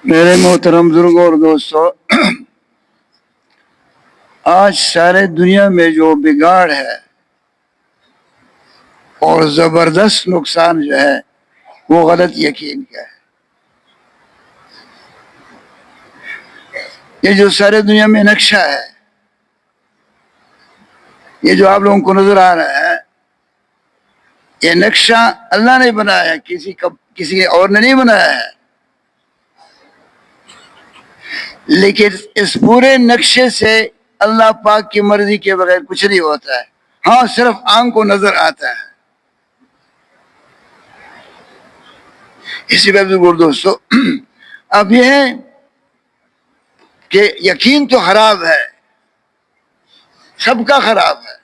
میرے محترم بزرگوں اور دوستوں، آج سارے دنیا میں جو بگاڑ ہے اور زبردست نقصان جو ہے وہ غلط یقین کا ہے۔ یہ جو سارے دنیا میں نقشہ ہے، یہ جو آپ لوگوں کو نظر آ رہا ہے، یہ نقشہ اللہ نے بنایا، کسی اور نے نہیں بنایا ہے۔ لیکن اس پورے نقشے سے اللہ پاک کی مرضی کے بغیر کچھ نہیں ہوتا ہے۔ ہاں، صرف آنکھ کو نظر آتا ہے۔ اسی بزرگ دوستو، اب یہ ہے کہ یقین تو خراب ہے، سب کا خراب ہے،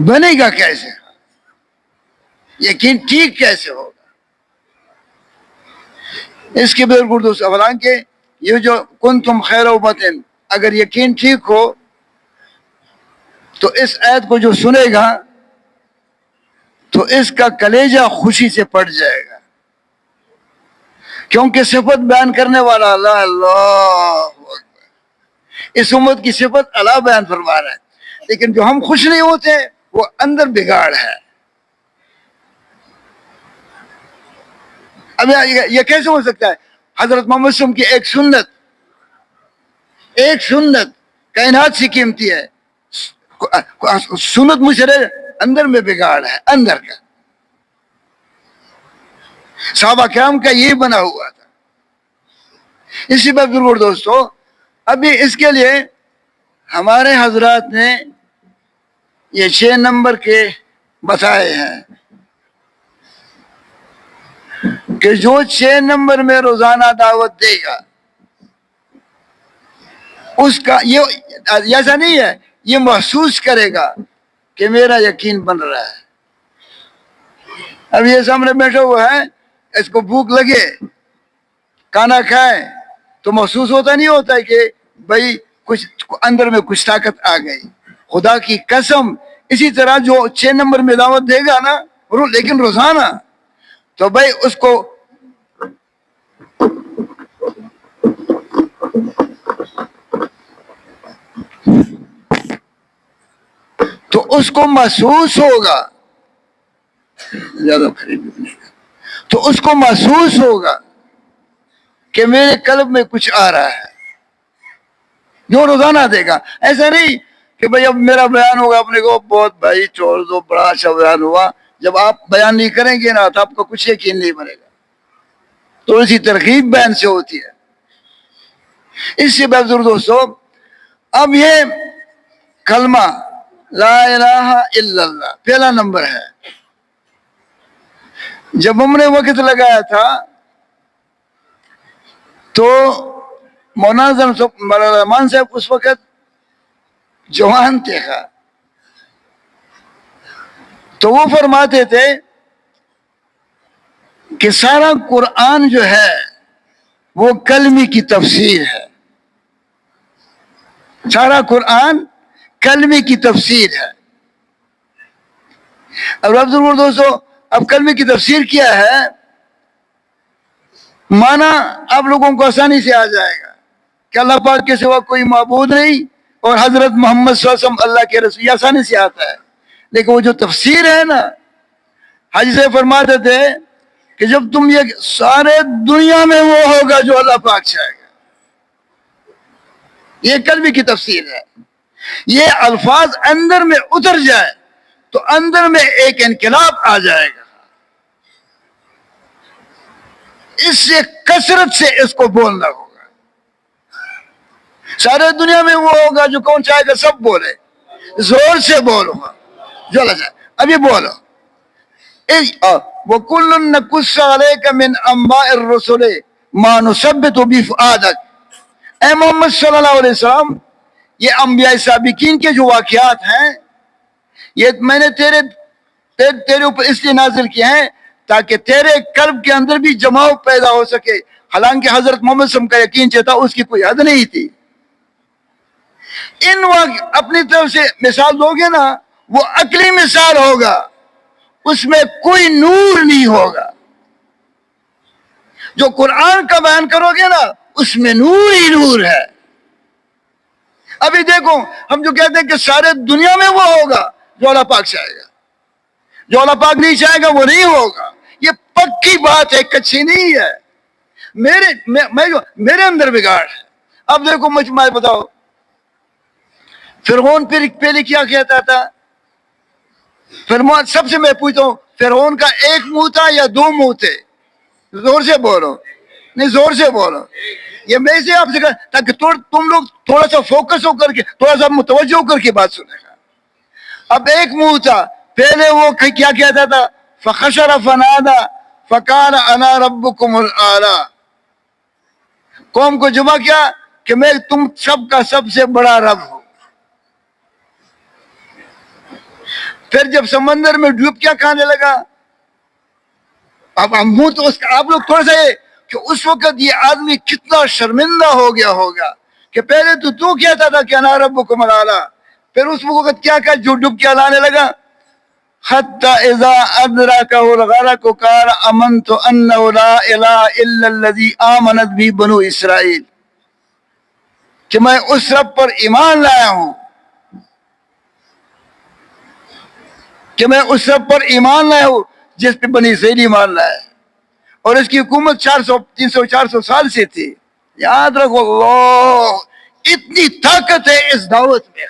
بنے گا کیسے؟ یقین ٹھیک کیسے ہوگا؟ اس کے بزرگ دوستو، حالانکہ یہ جو کنتم خیر امۃ، اگر یقین ٹھیک ہو تو اس آیت کو جو سنے گا تو اس کا کلیجہ خوشی سے پھٹ جائے گا، کیونکہ صفت بیان کرنے والا اللہ اس امت کی صفت اللہ بیان فرما رہا ہے، لیکن جو ہم خوش نہیں ہوتے وہ اندر بگاڑ ہے۔ اب یہ کیسے ہو سکتا ہے؟ حضرت محمد صلی اللہ علیہ وسلم کی ایک سنت کائنات سے قیمتی ہے، سنت مشرع اندر میں بگاڑ ہے، اندر کا۔ صحابہ کرام کا یہ بنا ہوا تھا۔ اسی بات ضرور دوستو، ابھی اس کے لیے ہمارے حضرات نے یہ 6 نمبر کے بتائے ہیں کہ جو 6 نمبر میں روزانہ دعوت دے گا اس کا یہ ایسا نہیں ہے، یہ محسوس کرے گا کہ میرا یقین بن رہا ہے۔ اب یہ سامنے بیٹھا ہوا ہے، اس کو بھوک لگے، کھانا کھائے تو محسوس ہوتا نہیں ہوتا ہے کہ بھائی کچھ اندر میں کچھ طاقت آ گئی۔ خدا کی قسم، اسی طرح جو 6 نمبر میں دعوت دے گا نا، لیکن روزانہ، تو بھائی اس کو محسوس ہوگا، زیادہ تو اس کو محسوس ہوگا کہ میرے قلب میں کچھ آ رہا ہے، جو روزانہ دے گا۔ ایسا نہیں کہ بھائی اب میرا بیان ہوگا اپنے کو بہت بھائی چھوڑ دو، بڑا اچھا بیان ہوا، جب آپ بیان نہیں کریں گے نا تو آپ کو کچھ یقین نہیں بنے گا۔ تو اسی ترغیب بیان سے ہوتی ہے۔ اس سے بہتر دوستو، اب یہ کلمہ لا الہ الا اللہ پہلا نمبر ہے۔ جب ہم نے وقت لگایا تھا تو مولانا رحمان صاحب اس وقت جوان تھے، تو وہ فرماتے تھے کہ سارا قرآن جو ہے وہ کلمے کی تفسیر ہے، سارا قرآن کلمے کی تفسیر ہے۔ اب ضرور دوستو، اب کلمے کی تفسیر کیا ہے؟ معنی آپ لوگوں کو آسانی سے آ جائے گا کہ اللہ پاک کے سوا کوئی معبود نہیں اور حضرت محمد صلی اللہ علیہ وسلم اللہ کے رسول، یہ آسانی سے آتا ہے۔ لیکن وہ جو تفسیر ہے نا، حاجی صاحب فرماتے تھے کہ جب تم یہ سارے دنیا میں وہ ہوگا جو اللہ پاک چاہے گا، یہ کلمے کی تفسیر ہے۔ یہ الفاظ اندر میں اتر جائے تو اندر میں ایک انقلاب آ جائے گا، اس سے کثرت سے اس کو بولنا ہوگا۔ سارے دنیا میں وہ ہوگا جو کون چاہے گا سب بولے، زور سے بولو جو اللہ چاہے۔ اب یہ بولو، وَكُلٌّ نَقُصُّ عَلَيْكَ مِنْ أَنْبَاءِ الرُّسُلِ مَا نُثَبِّتُ بِهِ فُؤَادَكَ۔ اے محمد صلی اللہ علیہ وسلم، یہ انبیاء سابقین کے جو واقعات ہیں، یہ میں نے تیرے اوپر اس لیے نازل کیے ہیں تاکہ تیرے قلب کے اندر بھی جماؤ پیدا ہو سکے۔ حالانکہ حضرت محمد صلی اللہ علیہ وسلم کا یقین چاہتا، اس کی کوئی حد نہیں تھی۔ ان اپنی طرف سے مثال دو گے نا، وہ عقلی مثال ہوگا، اس میں کوئی نور نہیں ہوگا۔ جو قرآن کا بیان کرو گے نا اس میں نور ہی نور ہے. ابھی دیکھو ہم جو کہتے ہیں کہ سارے دنیا میں وہ ہوگا جو اللہ پاک چاہے گا، جو اللہ پاک نہیں چاہے گا وہ نہیں ہوگا. یہ پکی بات ہے، کچھی نہیں ہے. میرے اندر بگاڑ ہے. اب دیکھو مجھ بتاؤ فرعون پہلے کیا کہتا تھا؟ فرعون سب سے میں پوچھتا ہوں، فرعون کا ایک منہ تھا یا دو منہ تھے؟ زور سے بولو، نہیں زور سے بولو. یہ میں سے آپ سے کہا تاکہ تم لوگ تھوڑا سا فوکس ہو کر کے، تھوڑا سا متوجہ ہو کر کے بات سنے گا. اب ایک منہ تھا، پہلے وہ کیا کہتا تھا؟ فخشر فنادا فقال انا ربکم الاعلی. قوم کو جمع کیا کہ میں تم سب کا سب سے بڑا رب ہوں. پھر جب سمندر میں ڈوب کیا کھانے لگا، اب منہ تو اس کا آپ لوگ تھوڑا سا کہ اس وقت یہ آدمی کتنا شرمندہ ہو گیا ہوگا کہ پہلے تو کہتا تھا کہ انا ربکم الاعلی، پھر اس وقت کیا کہا جو ڈوب کے لانے لگا. حتی اذا ادرکہ الغرق قال آمنت انہ لا الہ الا الذی آمنت بھی بنو اسرائیل، کہ میں اس رب پر ایمان لایا ہوں، کہ میں اس رب پر ایمان لایا ہوں جس پہ بنی اسرائیل ایمان لایا. اور اس کی حکومت 300-400 سال سے تھی. یاد رکھو اللہ اتنی طاقت ہے اس دعوت میں.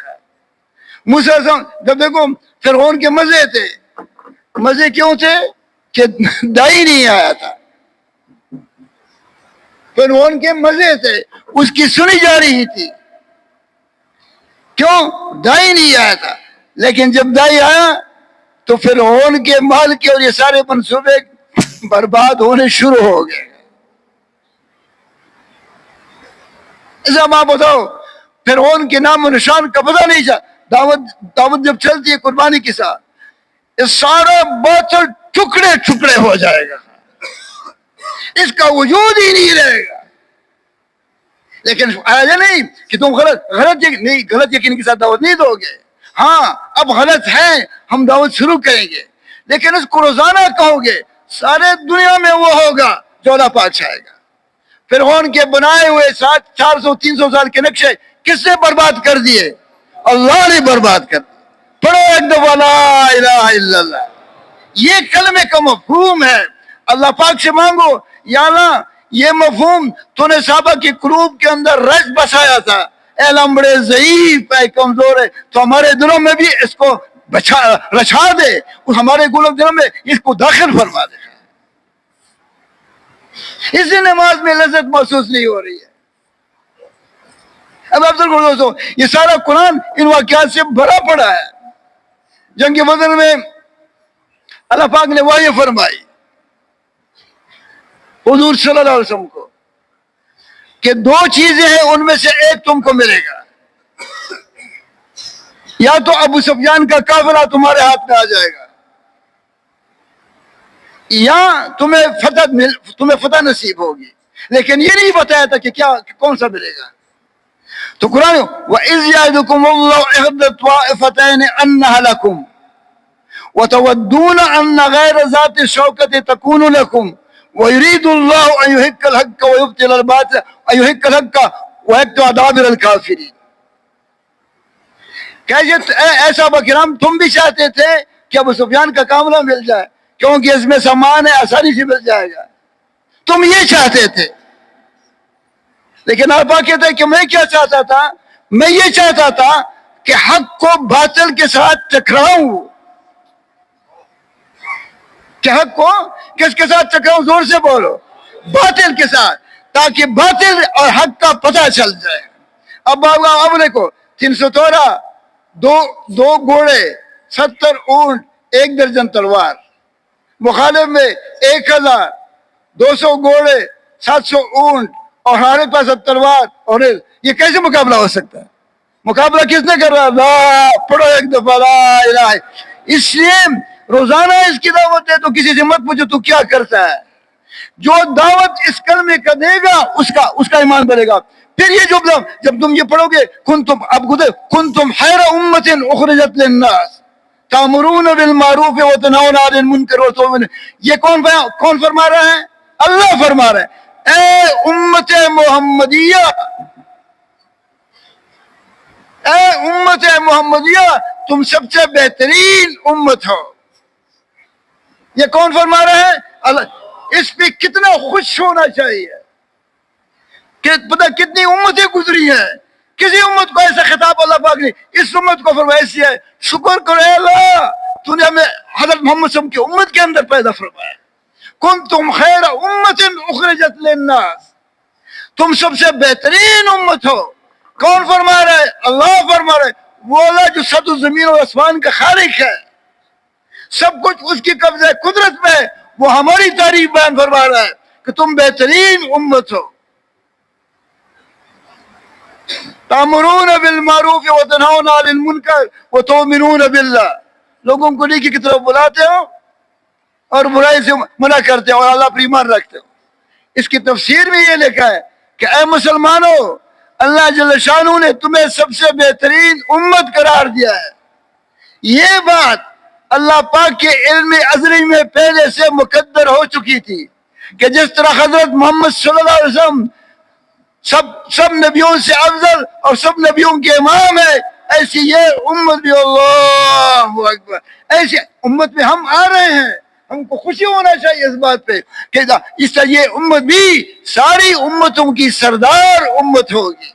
موسیٰ جب دیکھو فرعون کے مزے تھے، مزے کیوں تھے؟ کہ دائی نہیں آیا تھا. فرعون کے مزے تھے، اس کی سنی جا رہی تھی. کیوں؟ دائی نہیں آیا تھا. لیکن جب دائی آیا تو فرعون کے مال کے اور یہ سارے منصوبے برباد ہونے شروع ہو گئے. ایسا آپ بتاؤ فرعون کے نام و نشان کا پتہ نہیں چلا. دعوت جب چلتی ہے قربانی کے ساتھ، یہ سارا باطل ٹکڑے ٹکڑے ہو جائے گا، اس کا وجود ہی نہیں رہے گا. لیکن آیا نہیں کہ تم غلط یقین کے ساتھ دعوت نہیں دو گے. ہاں اب غلط ہے، ہم دعوت شروع کریں گے، لیکن اس کو روزانہ کہو گے. سارے دنیا میں وہ ہوگا جو اللہ پاک چاہے گا. فرعون کے بنائے ہوئے 400-300 سال کے نقشے کس نے برباد کر دیے؟ اللہ نے برباد کر دیا. پڑھو ایک دفعہ لا الہ الا اللہ. یہ کلمے کا مفہوم ہے. اللہ پاک سے مانگو یا اللہ یہ مفہوم تو نے صحابہ کے قلوب کے اندر رچ بسایا تھا. اے اللہ ہم بڑے ضعیف ہے، کمزور ہے، تو ہمارے دلوں میں بھی اس کو رچا دے، ہمارے دلوں میں اس کو داخل فرما دے. اس نماز میں لذت محسوس نہیں ہو رہی ہے. اب آپ دوستو یہ سارا قرآن ان واقعات سے بھرا پڑا ہے. جنگ بدر میں اللہ پاک نے وحی فرمائی حضور صلی اللہ علیہ وسلم کو کہ دو چیزیں ہیں، ان میں سے ایک تم کو ملے گا. یا تو ابو سفیان کا قافلہ تمہارے ہاتھ میں آ جائے گا، یا تمہیں فتح نصیب ہوگی. لیکن یہ نہیں بتایا تھا کہ کون سا ملے گا. تو قرآن وَإِذْ يَعِدُكُمُ اللَّهُ إِحْدَى الطَّائِفَتَيْنِ أَنَّهَا لَكُمْ وَتَوَدُّونَ أَنَّ غَيْرَ ذَاتِ الشَّوْكَةِ تَكُونُ لَكُمْ وَيُرِيدُ اللَّهُ أَن يُحِقَّ الْحَقَّ وَيُبْطِلَ الْبَاطِلَ وَيُحِقَّ الْحَقَّ وَيَقْطَعَ دَابِرَ الْكَافِرِينَ. اے صحابہ کرام تم بھی چاہتے تھے کہ ابو سفیان کا قافلہ مل جائے کیونکہ اس میں سامان ہے، آسانی سے مل جائے گا. تم یہ چاہتے تھے. لیکن آپ کہتے ہیں کہ میں کیا چاہتا تھا؟ میں یہ چاہتا تھا کہ حق کو باطل کے ساتھ ٹکراؤں. کہ حق کو کس کے ساتھ ٹکراؤں؟ زور سے بولو. باطل کے ساتھ، تاکہ باطل اور حق کا پتہ چل جائے. اب دیکھو 313 دو گھوڑے 70 اونٹ 1 درجن تلوار، مخالف میں 1200 گھوڑے 700 اونٹ اور ہمارے پاس اب تلوار. اور یہ کیسے مقابلہ ہو سکتا ہے؟ مقابلہ کس نے کر رہا؟ لا پڑھو ایک دفعہ لا الہ. اس لیے روزانہ اس کی دعوت ہے تو کسی سے مت پوچھو تو کیا کرتا ہے. جو دعوت اس کلمے کا دے گا اس کا ایمان بڑھے گا. پھر یہ جب تم یہ پڑھو گے کنتم خیر امۃ اخرجت للناس تأمرون بالمعروف وتنہون عن المنکر وتؤمنون، یہ کون فرما رہا ہے؟ اللہ فرما رہا ہے. اے امت محمدیہ، اے امت محمدیہ، تم سب سے بہترین امت ہو۔ یہ کون فرما رہا ہے؟ اللہ۔ اس پہ کتنا خوش ہونا چاہیے کہ پتہ کتنی امتیں گزری ہیں، کسی امت کو ایسا خطاب اللہ پاک نے اس امت کو فرمایا۔ ایسی ہے، شکر کرو اے اللہ، تو نے ہمیں حضرت محمد صلی اللہ علیہ وسلم کی امت کے اندر پیدا فرمایا۔ کنتم خیر امت اخرجت للناس، تم سب سے بہترین امت ہو۔ کون فرما رہا ہے؟ اللہ فرما رہا ہے، وہ اللہ جو سط و زمین اور آسمان کا خالق ہے، سب کچھ اس کی قبضہ قدرت میں ہے، وہ ہماری تعریف بیان فرما رہا ہے کہ تم بہترین امت ہو۔ تأمرون بالمعروف وتنہون عن المنکر وتؤمنون باللہ، لوگوں کو نیکی کی طرف بلاتے ہو اور برائی سے منع کرتے ہو اور اللہ پر ایمان رکھتے ہو۔ اس کی تفسیر میں یہ لکھا ہے کہ اے مسلمانوں، اللہ جل شانہ نے تمہیں سب سے بہترین امت قرار دیا ہے۔ یہ بات اللہ پاک کے علم ازلی میں پہلے سے مقدر ہو چکی تھی کہ جس طرح حضرت محمد صلی اللہ علیہ وسلم سب نبیوں سے افضل اور سب نبیوں کے امام ہے، ایسی یہ امت بھی، اللہ اکبر، ایسی امت میں ہم آ رہے ہیں۔ ہم کو خوشی ہونا چاہیے اس بات پہ کہ اس طرح یہ امت بھی ساری امتوں کی سردار امت ہوگی۔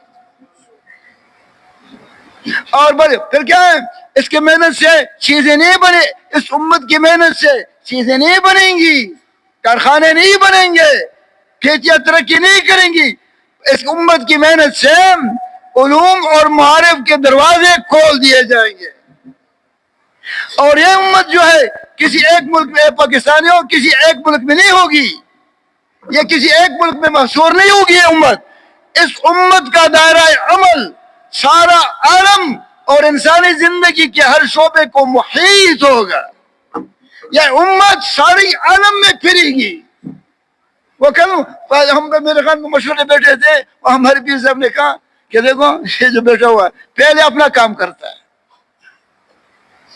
اور پھر کیا ہے؟ اس کے محنت سے چیزیں نہیں بنے، اس امت کی محنت سے چیزیں نہیں بنیں گی، کارخانے نہیں بنیں گے، کھیتیاں ترقی نہیں کریں گی۔ اس امت کی محنت سے علوم اور معارف کے دروازے کھول دیے جائیں گے۔ اور یہ امت جو ہے کسی ایک ملک میں، پاکستانی ہو، کسی ایک ملک میں نہیں ہوگی، یہ کسی ایک ملک میں محصور نہیں ہوگی۔ یہ امت، اس امت کا دائرہ عمل سارا عالم اور انسانی زندگی کے ہر شعبے کو محیط ہوگا۔ یہ امت ساری عالم میں پھرے گی۔ وہ کل ہم میرے خان کو مشورے بیٹھے تھے، ہمارے پیر صاحب نے کہا کہ دیکھو یہ جو بیٹھا ہوا ہے پہلے اپنا کام کرتا ہے،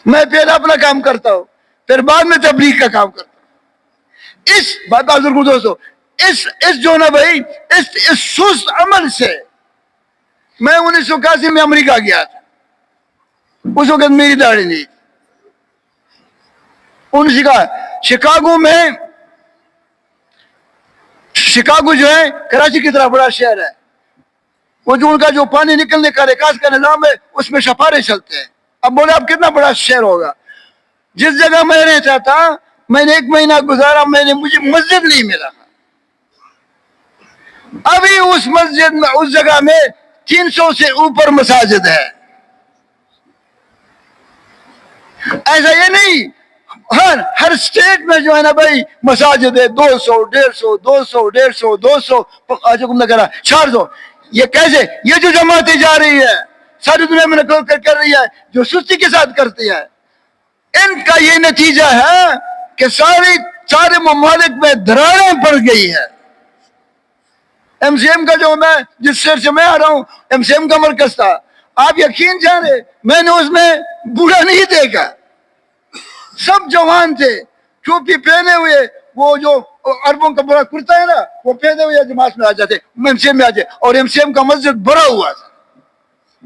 میں پہلے اپنا کام کرتا ہوں، پھر بعد میں تبلیغ کا کام کرتا ہوں۔ اس بزرگ دوستو، اس جو نا بھائی، اس سست عمل سے، میں 1981 میں امریکہ گیا تھا، اس وقت میری داڑھی نہیں تھی۔ انہوں نے کہا شکاگو میں، شکاگو جو ہے کراچی کی طرح بڑا شہر ہے، وہ جو ان کا جو پانی نکلنے کا ریکاز کا نظام ہے اس میں شفارے چلتے ہیں۔ اب بولے اب کتنا بڑا شہر ہوگا۔ جس جگہ میں رہتا تھا، میں نے 1 مہینہ گزارا، مجھے مسجد نہیں ملا۔ ابھی اس مسجد میں، اس جگہ میں 300 سے اوپر مساجد ہے۔ ایسا یہ نہیں، ہر اسٹیٹ میں جو ہے نا بھائی مساجد ہے، 200 150 200 150 200 400۔ یہ کیسے؟ یہ جو جماعتیں جا رہی ہے ساری دنیا میں نکل کر رہی ہے، جو سستی کے ساتھ کرتی ہے، ان کا یہ نتیجہ ہے کہ سارے ممالک میں دراڑیں پڑ گئی ہے۔ ایم سی ایم کا جو، میں جس شہر سے میں آ رہا ہوں، ایم سی ایم کا مرکز تھا، آپ یقین جانے میں نے اس میں بوڑھا نہیں دیکھا، سب جوان تھے، ٹوپی پہنے ہوئے، وہ جو عربوں کا بڑا کرتا ہے نا وہ پہنے ہوئے جماعت میں آ جاتے، ایم سی ایم میں آ جائے۔ اور ایم سی ایم کا مسجد بھرا ہوا تھا،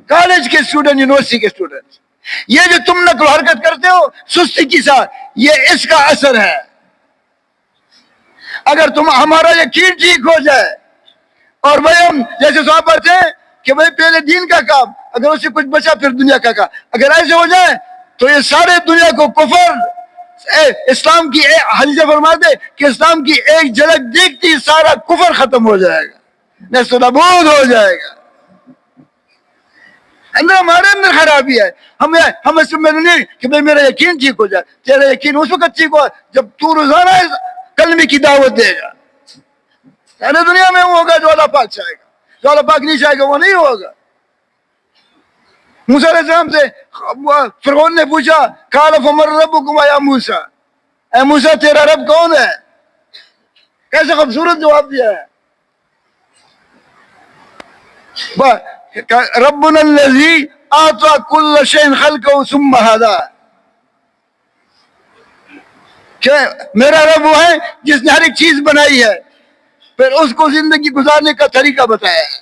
کالج کے اسٹوڈنٹ، یونیورسٹی کے اسٹوڈنٹ۔ یہ جو تم نقل و حرکت کرتے ہو سستی کے ساتھ، یہ اس کا اثر ہے۔ اگر ہمارا یقین ٹھیک ہو جائے، اور بھائی ہم جیسے صحابہ تھے کہ بھائی پہلے دین کا کام، اگر اس سے کچھ بچا پھر دنیا کا کام، اگر ایسے ہو جائے تو یہ سارے دنیا کو کفر، اسلام کی حدیث فرماتے کہ اسلام کی ایک جھلک دیکھتی سارا کفر ختم ہو جائے گا، نیست و نابود ہو جائے گا۔ ہمارے اندر خرابی ہے، ہم اس میں نہیں کہ بھائی میرا یقین ٹھیک ہو جائے۔ تیرا یقین اس وقت ٹھیک ہو جب تو روزانہ کلمے کی دعوت دے گا۔ سارے دنیا میں وہ ہوگا جو اللہ پاک چاہے گا، جو اللہ پاک نہیں چاہے گا وہ نہیں ہوگا۔ موسیٰ علیہ السلام سے فرعون نے پوچھا قال فمن ربکم یا موسیٰ، اے موسیٰ تیرا رب کون ہے؟ کیسے خوبصورت جواب دیا ہے، ربنا الذی اعطى كل شيء خلقه ثم هدى، کہ میرا رب وہ ہے جس نے ہر ایک چیز بنائی ہے، پھر اس کو زندگی گزارنے کا طریقہ بتایا ہے،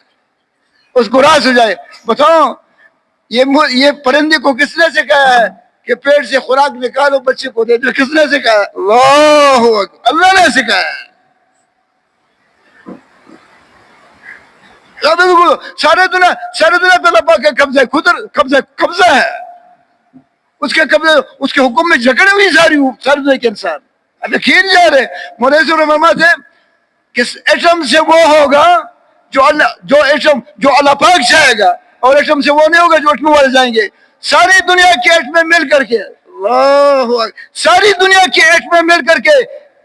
اس کو راہ سجائے. بتاؤ یہ پرندے کو کس نے سکھایا ہے کہ پیٹ سے خوراک نکالو بچے کو دے دو؟ کس نے سکھایا؟ اللہ اکبر، اللہ نے سکھایا ہے. سارے دنیا پہ اللہ پاک کا قبضہ ہے، اس کے قبضے، اس کے حکم میں جکڑے ہوئی ساری دنیا کے انسان. اب یقین جا رہے مولوی رحمہ تھے کہ ایٹم سے وہ ہوگا جو اللہ پاک چاہے گا، اور ایٹم سے وہ نہیں ہوگا جو ایٹم والے جائیں گے. ساری دنیا کے ایٹم مل کر کے، اللہ اکبر، ساری دنیا کے ایٹم مل کر کے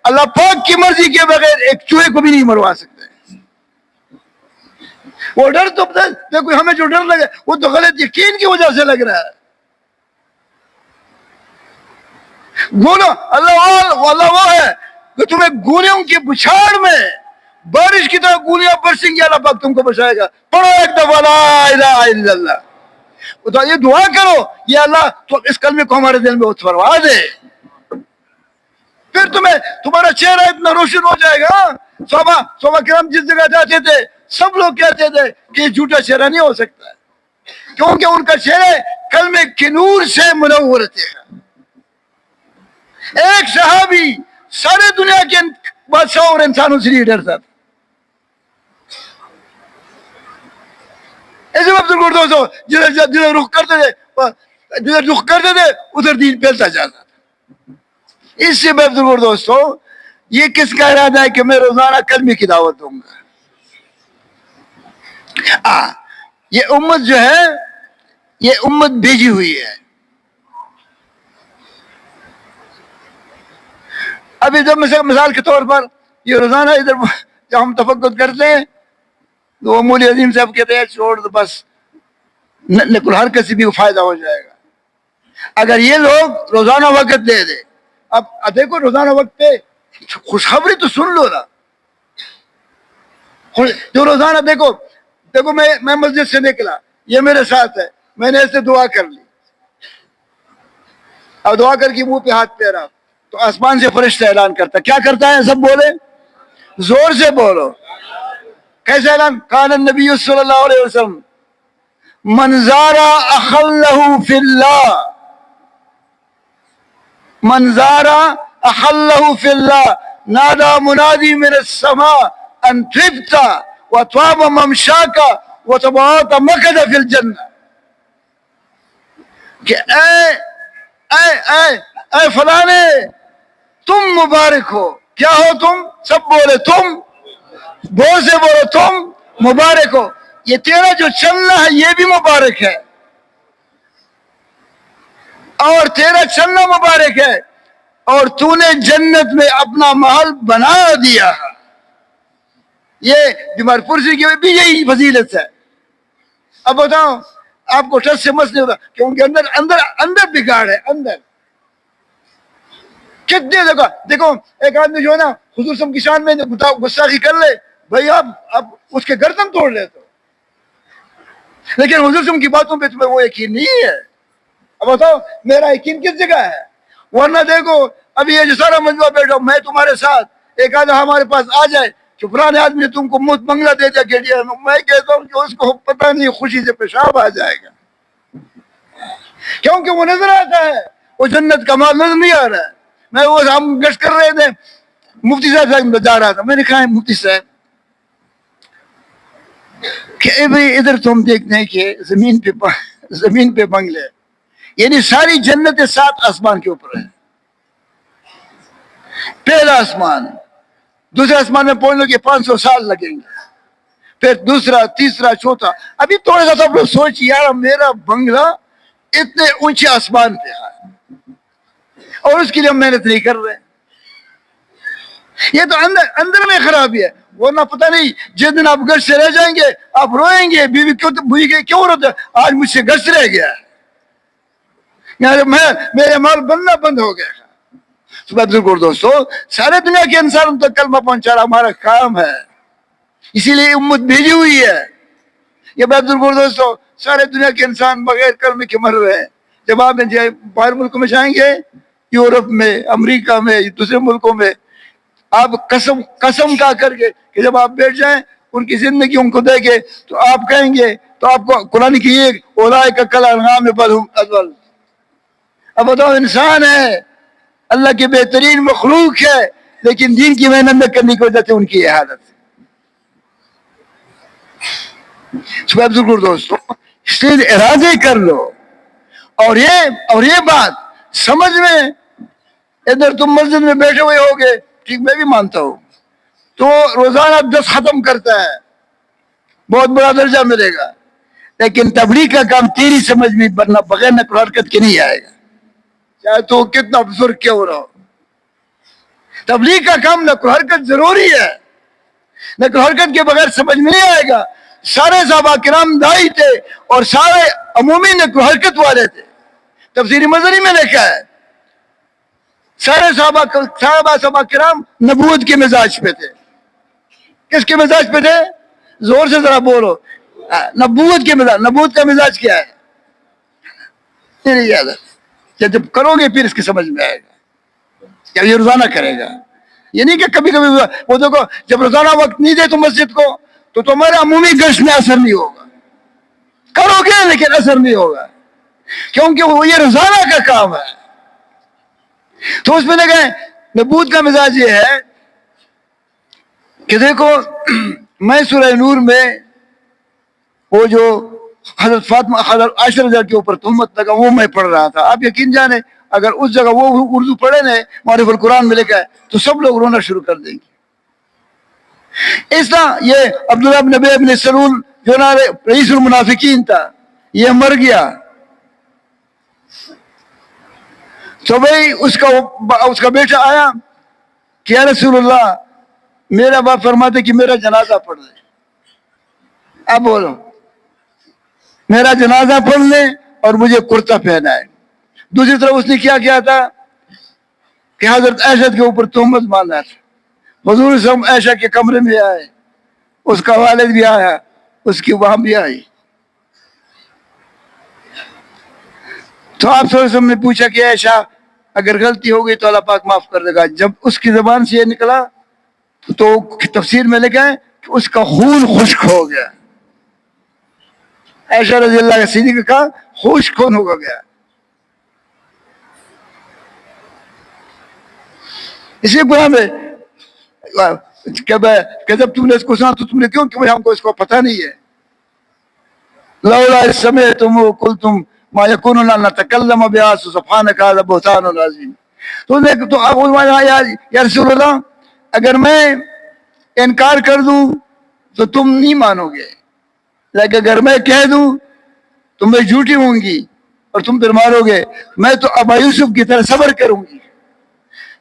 اللہ پاک کی مرضی کے بغیر ایک چوہے کو بھی نہیں مروا سکتے. وہ ڈر تو دیکھو ہمیں جو ڈر لگا وہ تو غلط یقین کی وجہ سے لگ رہا ہے. گولو اللہ وہ ہے کہ تمہیں گولیوں کی بچھاڑ میں بارش کی طرح گولیاں برسیں گی، اللہ پاک تم کو بچائے گا. پڑھو ایک دفعہ لا الہ الا اللہ، تو یہ دعا کرو یا اللہ تو اس کلمے کو ہمارے دل میں اتروا دے، پھر تمہارا چہرہ اتنا روشن ہو جائے گا. صحابہ کرام جس جگہ جاتے تھے سب لوگ کہتے تھے کہ یہ جھوٹا چہرہ نہیں ہو سکتا، کیونکہ ان کا چہرہ کلمے کے نور سے منور تھے. ایک صحابی سارے دنیا کے بادشاہ اور انسانوں سے نہیں ڈرتا تھا. ایسے وقت دوستوں جدھر رخ کرتے تھے ادھر دین پھیلتا جاتا تھا. اس سے بہتر دوستوں یہ کس کا ارادہ ہے کہ میں روزانہ کلمے کی دعوت دوں گا؟ یہ امت جو ہے یہ امت بھیجی ہوئی ہے. ابھی جب مثال کے طور پر یہ روزانہ ادھر جب ہم تفقد کرتے ہیں تو مولی عظیم صاحب کہتے ہیں چھوڑ دو بس، نقل ہر کسی بھی کو فائدہ ہو جائے گا. اگر یہ لوگ روزانہ وقت دے دے، اب دیکھو روزانہ وقت پہ خوشخبری تو سن لو نا. جو روزانہ دیکھو میں مسجد سے نکلا، یہ میرے ساتھ ہے، میں نے ایسے دعا کر لی، اب دعا کر کے منہ پہ ہاتھ پھیرا تو آسمان سے فرشتہ اعلان کرتا. کیا کرتا ہے؟ سب بولے، زور سے بولو. کیسے اعلان؟ قال النبی صلی اللہ علیہ وسلم من زار اخا له فی اللہ، من زار اخا له فی اللہ نادى منادی من السماء ان طبت وطاب ممشاک وتبوأت مقعدک فی الجنہ. کہ اے فلانے تم مبارک ہو. کیا ہو تم؟ سب بولے تم، بہت سے بولو تم مبارک ہو. یہ تیرا جو چلنا ہے یہ بھی مبارک ہے، اور تیرا چلنا مبارک ہے، اور تو نے جنت میں اپنا محل بنا دیا. یہ بیمار پرسی کی بھی یہی فضیلت ہے. اب بتاؤ آپ کو ٹس سے مس نہیں ہوتا کیونکہ اندر بگاڑ ہے. اندر کتنے جگہ دیکھو ایک آدمی جو ہے نا حضور صلی اللہ علیہ وسلم کی شان میں گستاخی کر لے بھائی آپ اس کے گردن توڑ لیتے ہو، لیکن حضور صلی اللہ علیہ وسلم کی باتوں پہ تمہیں وہ یقین نہیں ہے. اب بتاؤ میرا یقین کس جگہ ہے؟ ورنہ دیکھو ابھی یہ جو سارا مجموعہ بیٹھا میں تمہارے ساتھ، ایک آدھا ہمارے پاس آ جائے کہ فلانے آدمی نے تم کو مفت بنگلہ دے دیا کہ میں کہتا ہوں کہ اس کو پتہ نہیں خوشی سے پیشاب آ جائے گا، کیونکہ وہ نظر آتا ہے، وہ جنت کا مال نظر نہیں آ رہا ہے. میں وہ ہم گشت کر رہے تھے، مفتی صاحب جا رہا تھا، میں نے کہا مفتی صاحب کہ ادھر تم دیکھتے ہیں کہ زمین پہ بنگلے، یعنی ساری جنت 7 آسمان کے اوپر ہے. پہلا آسمان، دوسرے آسمان میں پہنچنے کے 500 سال لگیں گے، پھر دوسرا، تیسرا، چوتھا. ابھی تھوڑا سا سب لوگ سوچ یار میرا بنگلہ اتنے اونچے آسمان پہ ہے اور اس کے لیے ہم محنت نہیں کر رہے. یہ تو اندر میں خرابی ہے. ورنہ پتہ نہیں جس دن آپ گھر سے رہ جائیں گے آپ روئیں گے، بیوی کیوں روتے آج مجھ سے گھر سے رہ گیا، یعنی میرے مال بننا بند ہو گیا. دوستو سارے دنیا کے انسانوں تک کلمہ پہنچانا ہمارا کام ہے، اسی لیے امت بھیجی ہوئی ہے. یہ دوستو سارے دنیا کے انسان بغیر کلمے کے مر رہے ہیں. جب آپ باہر ملکوں میں جائیں گے، یورپ میں، امریکہ میں، دوسرے ملکوں میں، آپ قسم کا کر کے کہ جب آپ بیٹھ جائیں ان کی زندگی ان کو دیکھے تو آپ کہیں گے، تو آپ کو قرآن کی ایک اولئک کالانعام بل هم اضل. اب بتاؤ، انسان ہے، اللہ کی بہترین مخلوق ہے، لیکن دین کی محنت نہ کرنے کی وجہ سے ان کی یہ حالت ہے. ضرور دوستو، اس لیے ارادے کر لو. اور یہ بات سمجھ میں، ادھر تم مسجد میں بیٹھے ہوئے ہوگے، ٹھیک، میں بھی مانتا ہوں، تو روزانہ 10 ختم کرتا ہے، بہت بڑا درجہ ملے گا، لیکن تبلیغ کا کام تیری سمجھ میں بننا بغیر نقل و حرکت کے نہیں آئے گا، چاہے تو کتنا بزرگ کیوں رہو. تبلیغ کا کام نقل و حرکت ضروری ہے، نقل و حرکت کے بغیر سمجھ میں نہیں آئے گا. سارے صحابہ کرام دائی تھے اور سارے عمومی نقل و حرکت والے تھے. تفسیر مظہری میں لکھا ہے سارے صحابہ کرام نبوت کے مزاج پہ تھے. کس کے مزاج پہ تھے؟ زور سے ذرا بولو. نبوت کے مزاج. نبوت کا مزاج کیا ہے؟ نہیں یاد ہے، جب کرو گے پھر اس کی سمجھ میں آئے گا. کیا یہ روزانہ کرے گا؟ یہ نہیں کہ کبھی کبھی. وہ دیکھو، جب روزانہ وقت نہیں دے تو مسجد کو، تو تمہارے عمومی گشت میں اثر نہیں ہوگا. کرو گے لیکن اثر نہیں ہوگا، کیونکہ وہ یہ روزانہ کا کام ہے. تو اس میں دیکھیں نبوت کا مزاج یہ ہے کہ دیکھو، میں سورہ نور میں وہ جو حضرت فاطمہ، حضرت عائشہ رضی اللہ کے اوپر تہمت لگا، وہ میں پڑھ رہا تھا. آپ یقین جانے اگر اس جگہ وہ اردو پڑھے نے معرف القرآن میں لکھا ہے تو سب لوگ رونا شروع کر دیں گے. اس طرح یہ عبداللہ بن ابی بن سلول جو نا رئیس المنافقین تھا، یہ مر گیا. تو بھائی اس کا بیٹا آیا کہ یا رسول اللہ، میرا باپ فرماتے کہ میرا جنازہ پڑھ لے. اب بولو، میرا جنازہ پڑھ لے اور مجھے کرتا پہنا ہے. دوسری طرف اس نے کیا تھا کہ حضرت عائشہ کے اوپر تہمت باندھا تھا. حضور صلی اللہ علیہ وسلم عائشہ کے کمرے میں آئے، اس کا والد بھی آیا، اس کی وہاں بھی آئی. تو آپ صلی اللہ علیہ وسلم نے پوچھا کہ عائشہ اگر غلطی ہو گئی تو اللہ پاک معاف کر دے گا. جب اس کی زبان سے یہ نکلا تو تفسیر میں لکھا ہے کہ اس کا خون خشک ہو گیا. عائشہ رضی اللہ صدیقہ کا خشک خون ہو گیا. اسی قرآن میں کہ جب تم نے اس کو سنا تو تم نے کیوں کہ ہم کو اس کو پتہ نہیں ہے. لولا اذ سمعتموہ قلتم ما یکون لنا ان نتکلم بهذا سبحانک ھذا بہتان عظیم. تو اب یا رسول اللہ، اگر میں انکار کر دوں تو تم نہیں مانو گے، لیکن اگر میں کہہ دوں تو میں جھوٹی ہوں گی اور تم پھر مارو گے. میں تو ابا یوسف کی طرح صبر کروں گی.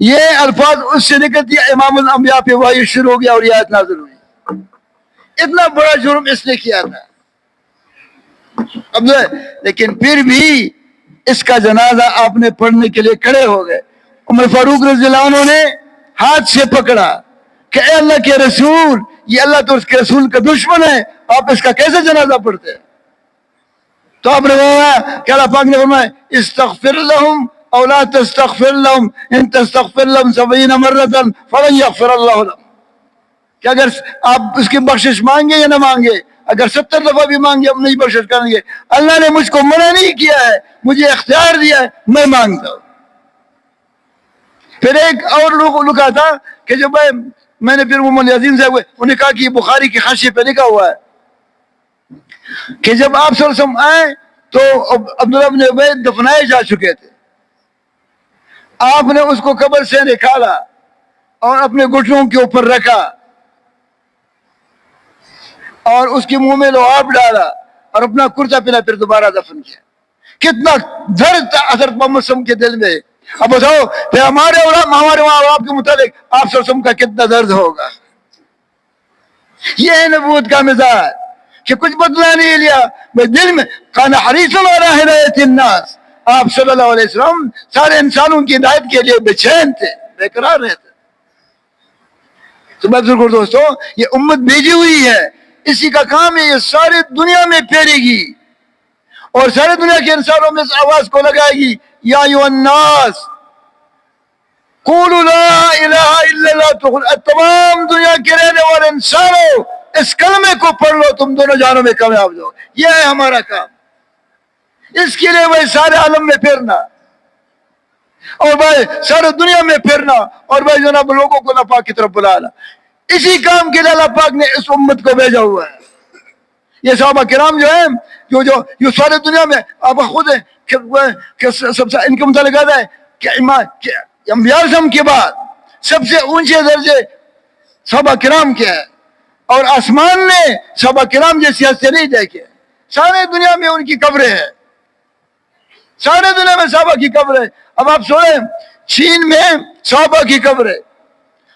یہ الفاظ اس سے نکل دیا، امام الانبیاء پہ وحی شروع ہو گیا اور یہ آیت نازل ہوئی. اتنا بڑا جرم اس نے کیا تھا. اب لیکن پھر بھی اس کا جنازہ آپ نے پڑھنے کے لیے کھڑے ہو گئے. عمر فاروق رضی اللہ عنہ نے ہاتھ سے پکڑا کہ اے اللہ کے رسول، یہ اللہ تو اس کے رسول کا دشمن ہے، آپ اس کا کیسے جنازہ پڑھتے ہیں؟ تو آپ نے فرمایا کہ اللہ پاک نے فرمایا استغفر لهم او لا تستغفر لهم ان تستغفر لهم 70 مرة فلن يغفر الله لهم. کہ اگر آپ اس کی بخشش مانگے یا نہ مانگے، اگر 70 دفعہ بھی مانگے ہم نہیں بخشش کریں گے. اللہ نے مجھ کو منع نہیں کیا ہے، مجھے اختیار دیا ہے، میں مانگتا ہوں. پھر ایک اور لکھا تھا کہ جب میں نے پھر محمد عظیم صاحب انہوں نے کہا کہ یہ بخاری کی حاشیے پہ لکھا ہوا ہے کہ جب آپ صلی اللہ علیہ وسلم آئے تو عبداللہ بن ابی دفنائے جا چکے تھے. آپ نے اس کو قبر سے نکالا اور اپنے گھٹنوں کے اوپر رکھا اور اس کے منہ میں لعاب ڈالا اور اپنا کرتا پہنا پھر دوبارہ دفن کیا. کتنا درد تھا حضرت محمد صلی اللہ علیہ وسلم کے دل میں. اب بتاؤ پھر ہمارے ماں باپ کے متعلق آپ صلی اللہ علیہ وسلم کا کتنا درد ہوگا. یہ ہے نبوت کا مزاج کہ کچھ بدلا نہیں لیا. میں دل میں کان حریصا علی ہدایت الناس، آپ صلی اللہ علیہ وسلم سارے انسانوں کی ہدایت کے لیے بے چین تھے، بے قرار رہتے. تو میں بزرگوں دوستوں، یہ امت بھیجی ہوئی ہے، اسی کا کام ہے، یہ ساری دنیا میں پھیلے گی اور ساری دنیا کے انسانوں میں اس آواز کو لگائے گی، یا ایھا الناس قولوا لا الہ الا اللہ تمام دنیا کے رہنے والے انسانوں اس کلمے کو پڑھ لو، تم دونوں جانوں میں کامیاب ہو. یہ ہے ہمارا کام. اس کے لیے بھائی سارے عالم میں پھرنا اور بھائی سارے دنیا میں پھرنا اور بھائی جناب لوگوں کو اللہ پاک کی طرف بلانا. اسی کام کے لیے اللہ پاک نے اس امت کو بھیجا ہوا ہے. یہ صحابہ کرام جو ہیں جو سارے دنیا میں آپ خود سب سے ان کے متعلق آتا ہے کہ انبیاء اعظم کے بعد سب سے اونچے درجے صحابہ کرام کے ہیں اور آسمان نے صحابہ کرام جیسی ہستی نہیں دیکھے. سارے دنیا میں ان کی قبریں ہیں، سارے دنیا میں صحابہ کی قبریں. اب آپ سنیں چین میں صحابہ کی قبریں،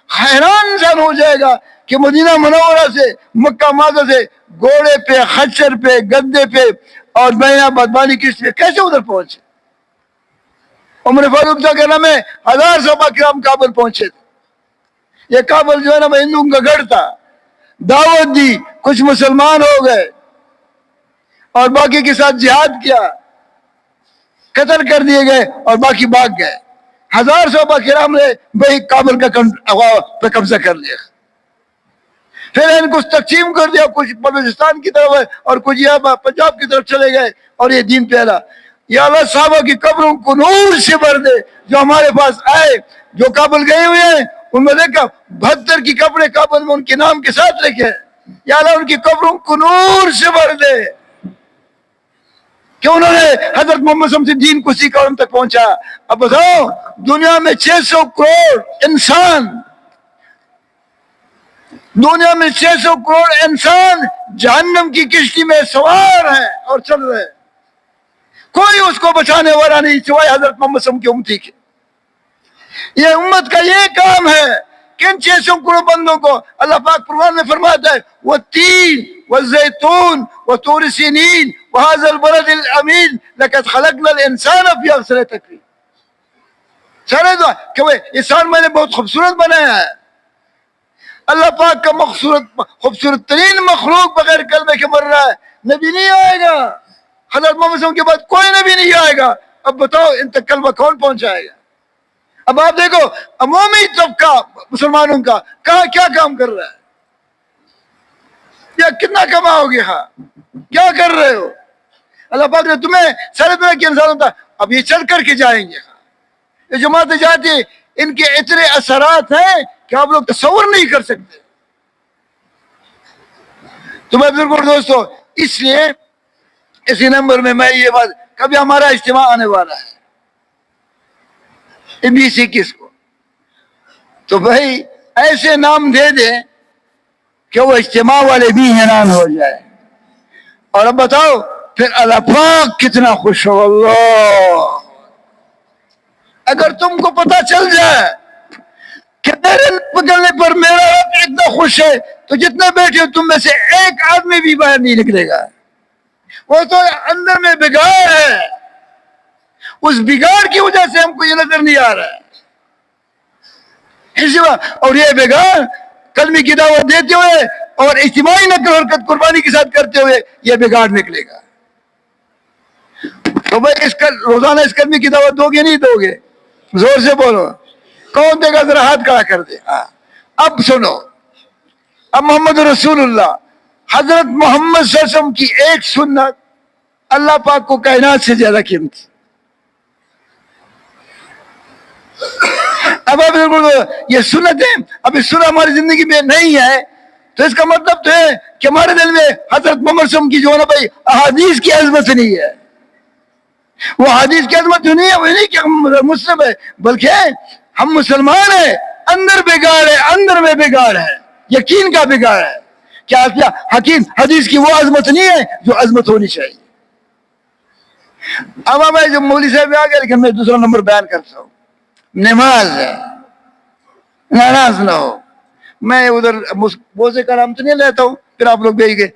حیران انسان ہو جائے گا کہ مدینہ منورہ سے مکہ معظم سے گھوڑے پہ خچر پہ گدے پہ اور بینا بدبانی کشت پہ کیسے ادھر پہنچے. عمر فاروق کا کہنا میں 1000 صحابہ کرام کابل پہنچے تھے. یہ کابل جو ہے نا ہندوؤں کا گڑھ تھا. دعوت دی، کچھ مسلمان ہو گئے اور باقی کے ساتھ جہاد کیا، قتل کر دیے گئے اور باقی بھاگ گئے. 1000 صحابہ کرام نے بھائی کابل کا پہ قبضہ کر لیا. پھر ان کو تقسیم کر دیا، کچھ بلوچستان کی طرف اور کچھ یہاں پنجاب کی طرف چلے گئے اور یہ دین پھیلا. یا اللہ صحابہ کی قبروں کو نور سے بھر دے. جو ہمارے پاس آئے جو کابل گئے ہوئے ہیں ان میں دیکھا 72 کی قبریں کابل میں ان کے نام کے ساتھ رکھے ہیں. یا اللہ ان کی قبروں کو نور سے بھر دے کہ انہوں نے حضرت محمد صلی اللہ علیہ وسلم سے دین کو سیکھا اور ہم تک پہنچا. اب بتاؤ دنیا میں 600 کروڑ انسان، دنیا میں 600 کروڑ انسان جہنم کی کشتی میں سوار ہیں اور چل رہے ہیں. کوئی اس کو بچانے والا نہیں سوائے حضرت محمد صلی اللہ علیہ وسلم کی امتی کے. یہ امت کا یہ کام ہے کہ ان 600 کروڑ بندوں کو اللہ پاک قرآن میں فرماتا ہے والتین والزیتون وطور سینین وهذا البلد الامین لقد خلقنا الانسان فی احسن تقویم. سارے دعا کہ وہ انسان میں نے بہت خوبصورت بنایا ہے. اللہ پاک کا خوبصورت ترین مخلوق بغیر کلمے کے مر رہا ہے. نبی نہیں آئے گا، حضرت محمد صلی اللہ علیہ وسلم کے بعد کوئی نبی نہیں آئے گا. اب بتاؤ ان تک کلمہ کون پہنچائے گا؟ اب آپ دیکھو عمومی طبقہ مسلمانوں کا کہاں کیا کام کر رہا ہے، یا کتنا کماؤ گے، ہاں کیا کر رہے ہو. اللہ پاک نے تمہیں سارے دنیا کے انسانوں کا اب یہ چل کر کے جائیں گے. یہ جماعتیں جاتی ان کے اتنے اثرات ہیں کہ آپ لوگ تصور نہیں کر سکتے. تو میں بالکل دوستو اس لیے اسی نمبر میں یہ بات کبھی ہمارا اجتماع آنے والا ہے 2021 کو، تو بھائی ایسے نام دے دیں کہ وہ اجتماع والے بھی حیران ہو جائے. اور اب بتاؤ پھر اللہ پاک کتنا خوش ہو. اللہ اگر تم کو پتا چل جائے کہ میرے پکڑنے پر میرا رب اتنا خوش ہے تو جتنے بیٹھے ہو تم میں سے ایک آدمی بھی باہر نہیں نکلے گا. وہ تو اندر میں بگاڑ ہے، اس بگاڑ کی وجہ سے ہم کو یہ نظر نہیں آ رہا ہے. اور یہ بگاڑ کلمے کی دعوت دیتے ہوئے اور اجتماعی نقل حرکت قربانی کے ساتھ کرتے ہوئے یہ بگاڑ نکلے گا. تو بھائی روزانہ اس کلمے کی دعوت دو گے نہیں دو گے؟ زور سے بولو. کون دے گا؟ ذرا ہاتھ کھڑا کر دے. اب سنو، اب محمد رسول اللہ حضرت محمد صلی اللہ علیہ وسلم کی ایک سنت اللہ پاک کو کائنات سے زیادہ قیمتی. اب یہ سنتیں اب اس سنت ہماری زندگی میں نہیں ہے تو اس کا مطلب تو ہے کہ ہمارے دل میں حضرت محمد صلی اللہ علیہ وسلم کی جو ہے نا بھائی احادیث کی عظمت نہیں ہے. وہ حدیث کی عظمت جو نہیں ہے وہ نہیں کہ ہم مسلم ہے، بلکہ ہم مسلمان ہیں. اندر بگاڑ ہے، اندر میں بگاڑ ہے، یقین کا بگاڑ ہے. کیا حکیم حدیث کی وہ عظمت نہیں ہے جو عظمت ہونی چاہیے. اب میں جو مولوی صاحب آ گئے لیکن میں دوسرا نمبر بیان کرتا ہوں. نماز ہے، ناراض نہ ہو. میں ادھر بوزے کا نام تو نہیں لیتا ہوں، پھر آپ لوگ بھیج گئے.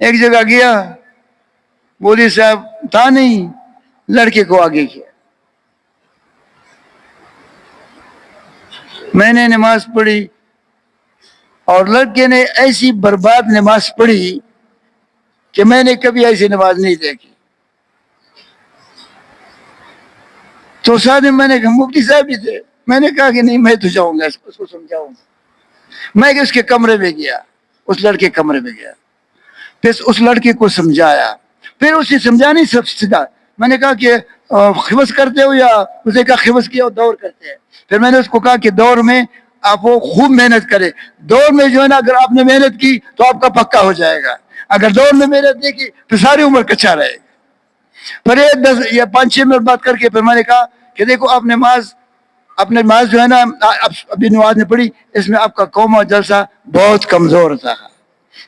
ایک جگہ گیا، مولوی صاحب تھا نہیں، لڑکے کو آگے کیا. میں نے نماز پڑھی اور لڑکے نے ایسی برباد نماز پڑھی کہ میں نے کبھی ایسی نماز نہیں دیکھی. تو ساتھ میں نے کہا مفتی صاحب بھی تھے، میں نے کہا کہ نہیں میں تو جاؤں گا اس کو سمجھاؤں گا. میں اس کے کمرے میں گیا, اس لڑکے کے کمرے میں گیا, پھر اس لڑکے کو سمجھایا, پھر اسے سمجھا نہیں سب سیدھا. میں نے کہا کہ خبز کرتے ہو, یا اسے کہا خبز کیا دور کرتے ہیں. پھر میں نے اس کو کہا کہ دور میں آپ وہ خوب محنت کرے, دور میں جو ہے نا اگر آپ نے محنت کی تو آپ کا پکا ہو جائے گا, اگر دور میں محنت نہیں کی پھر ساری عمر کچا رہے گا. پھر 10 یا 5-6 منٹ بات کر کے پھر میں نے کہا کہ دیکھو آپ نے نماز جو ہے نا ابھی نماز نے پڑھی, اس میں آپ کا قوم اور جلسہ بہت کمزور تھا.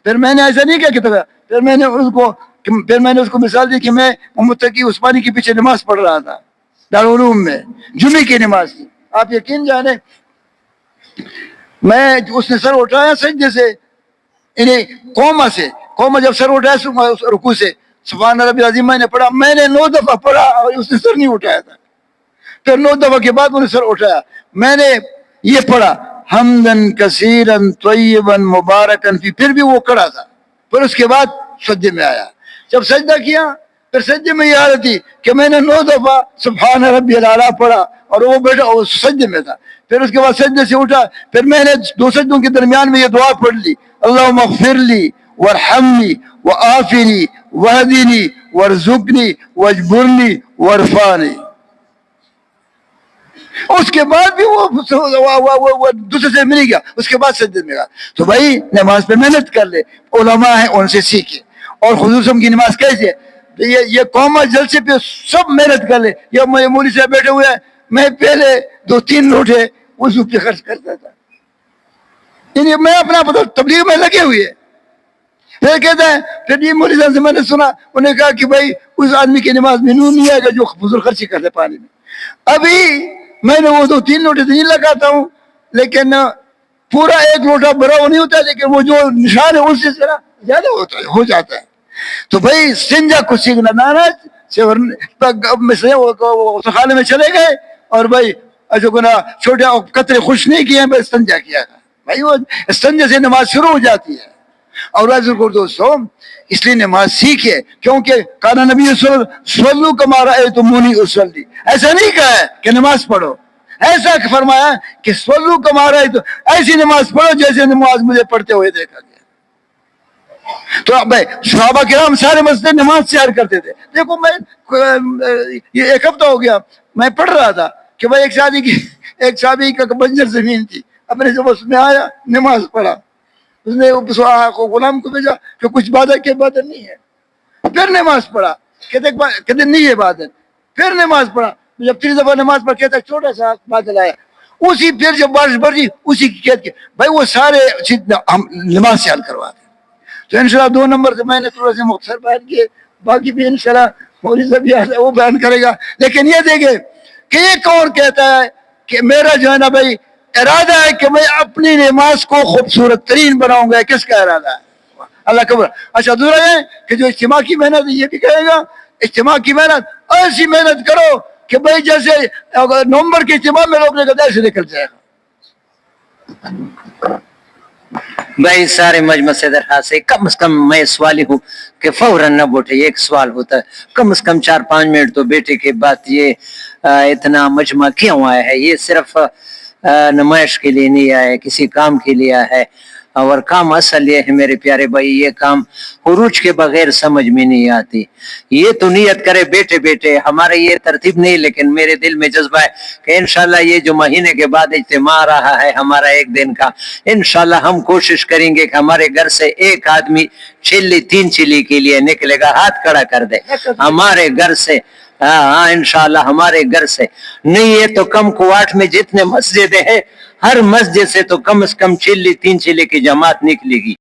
پھر میں نے ایسا نہیں کیا کہ پھر میں نے اس کو مثال دی کہ میں محمد تقی عثمانی کے پیچھے نماز پڑھ رہا تھا دارالعلوم میں, جمعے کی نماز کی. آپ یقین جانے میں اس نے سر اٹھایا سجدے سے, انہیں قوما جب سر اٹھایا رکوع سے, سبحان ربی العظیم میں نے پڑھا, میں نے 9 دفعہ پڑھا اور اس نے سر نہیں اٹھایا تھا. پھر 9 دفعہ کے بعد انہوں نے سر اٹھایا, میں نے یہ پڑھا حمدن کثیرن طیبن مبارکن فی, پھر بھی وہ کڑا تھا. پھر اس کے بعد سجدے میں آیا, جب سجدہ کیا پھر سجدے میں یہ حالت تھی کہ میں نے 9 دفعہ سبحان ربی الاعلیٰ پڑھا اور وہ بیٹھا وہ سجدے میں تھا. پھر اس کے بعد سجدے سے اٹھا, پھر میں نے 2 سجدوں کے درمیان میں یہ دعا پڑھ لی, اللہم اغفر لی وارحمنی وآفنی وہدنی وارزقنی واجبرنی وارفعنی. اس کے بعد بھی وہ دوسرے سے مل گیا, اس کے بعد سجدے میں گیا. تو بھائی نماز پہ محنت کر لے, علماء ہیں ان سے سیکھے. اور حضور صلی اللہ علیہ وسلم کی نماز کیسے ہے, یہ قوم جلسے پہ سب محنت کر لے. یہ مولوی صاحب بیٹھے ہوئے ہیں, میں پہلے 2-3 لوٹے وضو پہ خرچ کرتا تھا, یعنی میں اپنا تبلیغ میں لگے ہوئے. پھر کہتا ہے, پھر یہ مولوی صاحب سے میں نے سنا, انہوں نے کہا کہ بھائی اس آدمی کی نماز میں نور نہیں آئے گا جو فضول خرچی کرتے پانی میں. ابھی میں نے وہ 2-3 لوٹے تو نہیں لگاتا ہوں, لیکن پورا 1 لوٹا بھرا وہ نہیں ہوتا, لیکن وہ جو نشان ہے اس سے ذرا زیادہ ہو جاتا ہے. تو بھائی سنجا کو سیکھنا ناراض خانے میں چلے گئے اور بھائی چھوٹے قطرے خوش نہیں کیے, بھائی استنجا کیا. بھائی وہ استنجا سے نماز شروع ہو جاتی ہے. اور دوستوں اس لیے نماز سیکھے, کیونکہ کانا نبی صلو کما رأیتمونی اصلی, ایسا نہیں کہا ہے کہ نماز پڑھو, ایسا فرمایا کہ صلو کما رأیتم, ایسی نماز پڑھو جیسے نماز مجھے پڑھتے ہوئے دیکھا گیا. تو بھائی صحابہ کرام سارے مسجد نماز تیار کرتے تھے. دیکھو میں یہ 1 ہفتہ ہو گیا میں پڑھ رہا تھا کہ بھائی ایک صحابی کا بنجر زمین تھی, اپنے جب اس میں آیا نماز پڑھا, اس نے غلام کو بھیجا کہ کچھ عبادت کی عبادت نہیں ہے, پھر نماز پڑھا, کہتے نہیں ہے عبادت, پھر نماز پڑھا, جب 3 دفعہ نماز پڑھ کہتا چھوٹا سا بادل آیا, اسی پھر جب بارش بڑھی اسی کی قید کے, بھائی وہ سارے ہم نماز سے حل کرواتے. تو انشاءاللہ 2 نمبر سے میں نے تھوڑا سا مختصر بیان کیے, باقی بھی انشاءاللہ مولوی صاحب وہ بیان کرے گا. لیکن یہ دیکھیں کہ یہ کون کہتا ہے کہ میرا جو ہے نا بھائی ارادہ ہے کہ میں اپنی نماز کو خوبصورت ترین بناؤں گا, کس کا ارادہ ہے؟ اللہ قبر. اچھا دوسرا ہے کہ جو اجتماع کی محنت ہے یہ بھی کہے گا اجتماع کی محنت ایسی محنت کرو کہ بھائی جیسے نومبر کے اجتماع میں لوگ نے ایسے نکل جائے گا. بھائی سارے مجمع سے درخواست ہے, کم از کم میں سوالی ہوں کہ فوراً نہ بیٹھے, ایک سوال ہوتا ہے, کم از کم 4-5 منٹ تو بیٹے کے بعد. یہ اتنا مجمع کیوں آیا ہے؟ یہ صرف نمائش کے لیے نہیں آیا ہے, کسی کام کے لیے آیا ہے. اور کام اصل یہ ہے میرے پیارے بھائی, یہ کام عروج کے بغیر سمجھ میں نہیں آتی. یہ تو نیت کرے بیٹے بیٹے, ہمارے یہ ترتیب نہیں, لیکن میرے دل میں جذبہ ہے کہ انشاءاللہ یہ جو مہینے کے بعد اجتماع رہا ہے ہمارا 1 دن کا, انشاءاللہ ہم کوشش کریں گے کہ ہمارے گھر سے 1 آدمی 3 چلی کے لیے نکلے گا, ہاتھ کھڑا کر دے ہمارے گھر سے. ہاں انشاءاللہ ہمارے گھر سے نہیں ہے تو کم کوٹ میں جتنے مسجد ہیں ہر مسجد سے تو کم از کم 3 چلے کی جماعت نکلے گی.